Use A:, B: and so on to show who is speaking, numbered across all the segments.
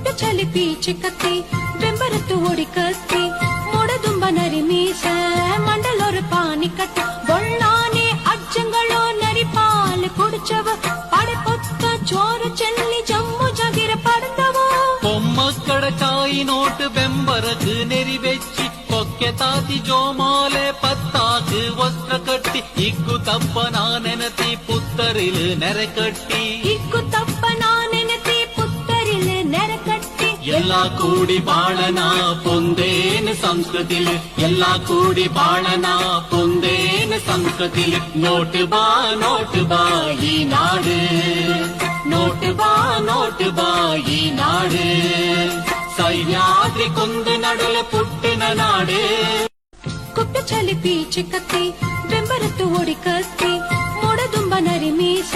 A: ಕುಪ್ಪೆ ಚಲಿ ಪೀಚೆ ಕತ್ತಿ ಬೆಂಬರತ್ತು ಓಡಿ ಕತ್ತಿ ಮೂಡದುಂಬ ನರಿ ಮೀಸ ಮಂಡಲೊರು ಪಾನಿ ಕಟ್ಟ ಬೊಳ್ಳಾನೆ ಅಜ್ಜಂಗಳೋ ನರಿ ಪಾಲು ಕುಡಿಚವ ಪಡೆ ಪೊತ್ತ ಚೋರ ಚೆಲ್ಲಿ ಜಮ್ಮು ಜಗಿರ ಪಡೆದವೋ
B: பொம்மக்கட சாய் நோட்டு பெம்பரக்கு நெறி வெச்சி கொக்கெ தாத்தி ஜோமாலே பத்தாக்கு வஸ்திர கட்டி இக்கு தப்ப நானெனத்தி புத்தரிலு நெரை கட்டி
A: ಇಕ್ಕು ತಪ್ಪ ನಾನೆನತಿ ಪುತ್ತರಿಲೆ ನೆರೆ ಕಟ್ಟಿ
B: ಎಲ್ಲ ಕೂಡಿ ಬಾಳನ ಪೊಂದೇನು ಸಂಸ್ಕೃತಿಲಿ ಎಲ್ಲ ಕೂಡಿ ಬಾಳನ ಪೊಂದೇನು ಸಂಸ್ಕೃತಿಲಿ ನೋಟು ಬಾ ಈ ನಾಡು ನೋಟು ಬಾ ಈ ನಾಡು ಸಹ್ಯಾದ್ರಿ ಕೊಂದು ನಡುಲ ಪುಟ್ಟಿನ ನಾಡು
A: ಕುಪ್ಪೆ ಚಲಿ ಪೀಚೆ ಕತ್ತಿ ಬೆಂಬರತ್ತು ಓಡಿ ಕತ್ತಿ ಮೂಡದುಂಬ ನರಿ ಮೀಸ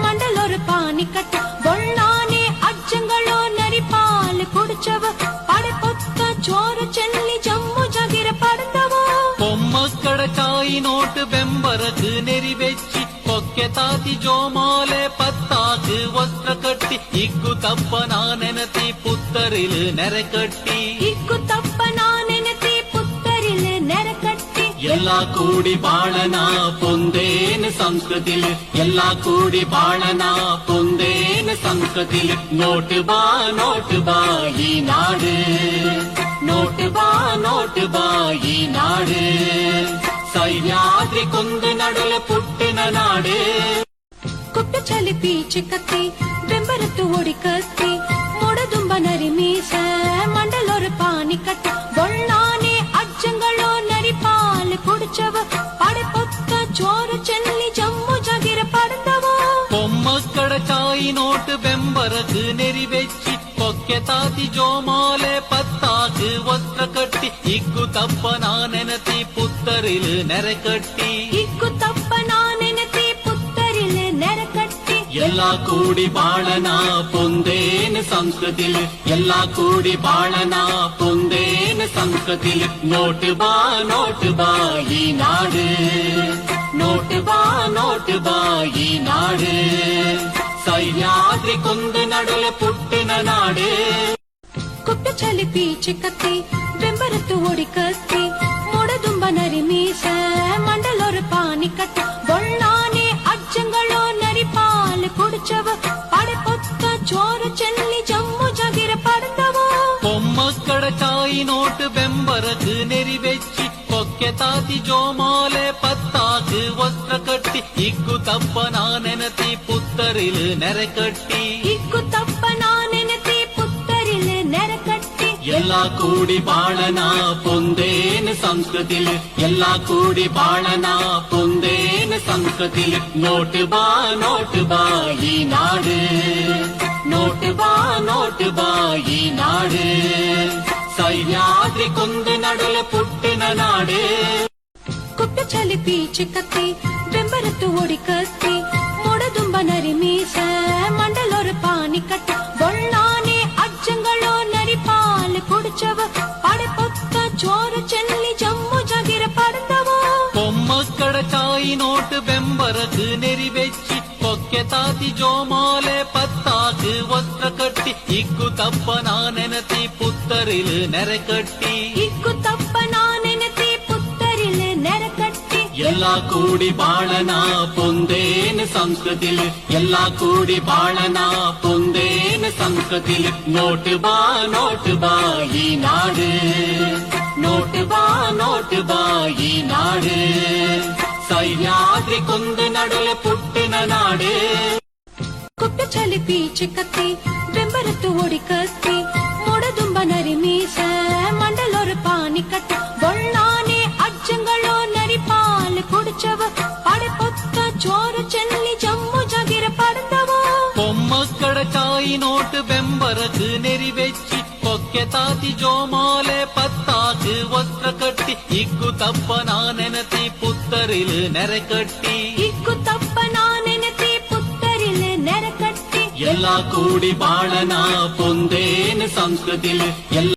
A: ಮಂಡಲೊರು ಪಾನಿ ಕಟ್ಟ ಬೊಳ್ಳಾನೆ ಅಜ್ಜಂಗಳೋ ನರಿ ಪಾಲು ಕುಡಿಚವ ಪಡೆ ಪೊತ್ತ ಚೋರ ಚೆಲ್ಲಿ ಜಮ್ಮು ಜಗಿರ ಪಡೆದವೋ
B: பொம்மக்கட சாய் நோட்டு பெம்பரக்கு நெறி வெச்சி கொக்கெ தாத்தி ஜோமாலே பத்தாக்கு வஸ்திர கட்டி இக்கு தப்ப நானெனத்தி புத்தரிலு நெரை கட்டி
A: ಇಕ್ಕು ತಪ್ಪ ನಾನೆನತಿ ಪುತ್ತರಿಲೆ ನೆರೆ ಕಟ್ಟಿ
B: ಎಲ್ಲ ಕೂಡಿ ಬಾಳನ ಪೊಂದೇನು ಸಂಸ್ಕೃತಿಲಿ ಎಲ್ಲ ಕೂಡಿ ಬಾಳನ ಪೊಂದೇನು ಸಂಸ್ಕೃತಿಲಿ ನೋಟು ಬಾ ಈ ನಾಡು ನೋಟು ಬಾ ಈ ನಾಡು ಸಹ್ಯಾದ್ರಿ ಕೊಂದು ನಡುಲ ಪುಟ್ಟಿನ ನಾಡು
A: ಕುಪ್ಪೆ ಚಲಿ ಪೀಚೆ ಕತ್ತಿ ಬೆಂಬರತ್ತು ಓಡಿ ಕತ್ತಿ ಮೂಡದುಂಬ ನರಿ ಮೀಸ ಮಂಡಲೊರು ಪಾನಿ ಕಟ್ಟ ಬೊಳ್ಳಾನೆ ಅಜ್ಜಂಗಳೋ ನರಿ ಪಾಲು ಕುಡಿಚವ ಪಡೆ ಪೊತ್ತ ಚೋರ ಚೆಲ್ಲಿ ಜಮ್ಮು ಜಗಿರ ಪಡೆದವೋ
B: பொம்மக்கட சாய் நோட்டு பெம்பரக்கு நெறி வெச்சி கொக்கெ தாத்தி ஜோமாலே பத்தாக்கு வஸ்திர கட்டி இக்கு தப்ப நானெனத்தி புத்தரிலு நெரை கட்டி
A: ಇಕ್ಕು ತಪ್ಪ ನಾನೆನತಿ ಪುತ್ತರಿಲೆ ನೆರೆ ಕಟ್ಟಿ
B: ಎಲ್ಲ ಕೂಡಿ ಬಾಳನ ಪೊಂದೇನು ಸಂಸ್ಕೃತಿಲಿ ಎಲ್ಲ ಕೂಡಿ ಬಾಳನ ಪೊಂದೇನು ಸಂಸ್ಕೃತಿಲಿ ನೋಟು ಬಾ ಈ ನಾಡು ನೋಟು ಬಾ ಈ ನಾಡು ಸಹ್ಯಾದ್ರಿ ಕೊಂದು ನಡುಲ ಪುಟ್ಟಿನ ನಾಡು
A: ಕುಪ್ಪೆ ಚಲಿ ಪೀಚೆ ಕತ್ತಿ ಬೆಂಬರತ್ತು ಓಡಿ ಕತ್ತಿ ಮೂಡದುಂಬ ನರಿ ಮೀಸ ಮಂಡಲೊರು ಪಾನಿ ಕಟ್ಟ ಬೊಳ್ಳಾನೆ ಅಜ್ಜಂಗಳೋ ನರಿ ಪಾಲು ಕುಡಿಚವ ಪಡೆ ಪೊತ್ತ ಚೋರ ಚೆಲ್ಲಿ ಜಮ್ಮು ಜಗಿರ ಪಡೆದವೋ
B: பொம்மக்கட சாய் நோட்டு பெம்பரக்கு நெறி வெச்சி கொக்கெ தாத்தி ஜோமாலே பத்தாக்கு வஸ்திர கட்டி இக்கு தப்ப நானெனத்தி புத்தரிலு நெரை கட்டி
A: ಇಕ್ಕು ತಪ್ಪ ನಾನೆನತಿ ಪುತ್ತರಿಲೆ ನೆರೆ ಕಟ್ಟಿ
B: ಎಲ್ಲ ಕೂಡಿ ಬಾಳನ ಪೊಂದೇನು ಸಂಸ್ಕೃತಿಲಿ ಎಲ್ಲ ಕೂಡಿ ಬಾಳನ ಪೊಂದೇನು ಸಂಸ್ಕೃತಿಲಿ ನೋಟು ಬಾ ಈ ನಾಡು ನೋಟು ಬಾ ಈ ನಾಡು ಸಹ್ಯಾದ್ರಿ ಕೊಂದು ನಡುಲ ಪುಟ್ಟಿನ ನಾಡು
A: ಕುಪ್ಪೆ ಚಲಿ ಪೀಚೆ ಕತ್ತಿ ಬೆಂಬರತ್ತು ಓಡಿ ಕತ್ತಿ ಮೂಡದುಂಬ ನರಿ ಮೀಸ ಮಂಡಲೊರು ಪಾನಿ ಕಟ್ಟ ಬೊಳ್ಳಾನೆ ಅಜ್ಜಂಗಳೋ ನರಿ ಪಾಲು ಕುಡಿಚವ ಪಡೆ ಪೊತ್ತ ಚೋರ ಚೆಲ್ಲಿ ಜಮ್ಮು ಜಗಿರ ಪಡೆದವೋ
B: பொம்மக்கட சாய் நோட்டு பெம்பரக்கு நெறி வெச்சி கொக்கெ தாத்தி ஜோமாலே பத்தாக்கு வஸ்திர கட்டி இக்கு தப்ப நானெனத்தி புத்தரிலு நெரை கட்டி
A: ಇಕ್ಕು ತಪ್ಪ ನಾನೆನತಿ ಪುತ್ತರಿಲೆ ನೆರೆ ಕಟ್ಟಿ
B: ಎಲ್ಲ ಕೂಡಿ ಬಾಳನ ಪೊಂದೇನು ಸಂಸ್ಕೃತಿಲಿ ಎಲ್ಲ ಕೂಡಿ ಬಾಳನ ಪೊಂದೇನು ಸಂಸ್ಕೃತಿಲಿ ನೋಟು ಬಾ ಈ ನಾಡು ನೋಟು ಬಾ ಈ ನಾಡು ಸಹ್ಯಾದ್ರಿ ಕೊಂದು ನಡುಲ ಪುಟ್ಟಿನ ನಾಡು
A: ಕುಪ್ಪೆ ಚಲಿ ಪೀಚೆ ಕತ್ತಿ ಬೆಂಬರತ್ತು ಓಡಿ ಕತ್ತಿ ಮೂಡದುಂಬ ನರಿ ಮೀಸ ಮಂಡಲೊರು ಪಾನಿ ಕಟ್ಟ ಬೊಳ್ಳಾನೆ ಅಜ್ಜಂಗಳೋ ನರಿ ಪಾಲು ಕುಡಿಚವ ಪಡೆ ಪೊತ್ತ ಚೋರ ಚೆಲ್ಲಿ ಜಮ್ಮು ಜಗಿರ ಪಡೆದವೋ
B: பொம்மக்கட சாய் நோட்டு பெம்பரக்கு நெறி வெச்சி கொக்கெ தாத்தி ஜோமாலே பத்தாக்கு வஸ்திர கட்டி இக்கு தப்ப நானெனத்தி புத்தரிலு நெரை கட்டி
A: ಇಕ್ಕು ತಪ್ಪ ನಾನೆನತಿ ಪುತ್ತರಿಲೆ ನೆರೆ ಕಟ್ಟಿ
B: ಎಲ್ಲ ಕೂಡಿ ಬಾಳನ ಪೊಂದೇನು ಸಂಸ್ಕೃತಿಲಿ ಎಲ್ಲ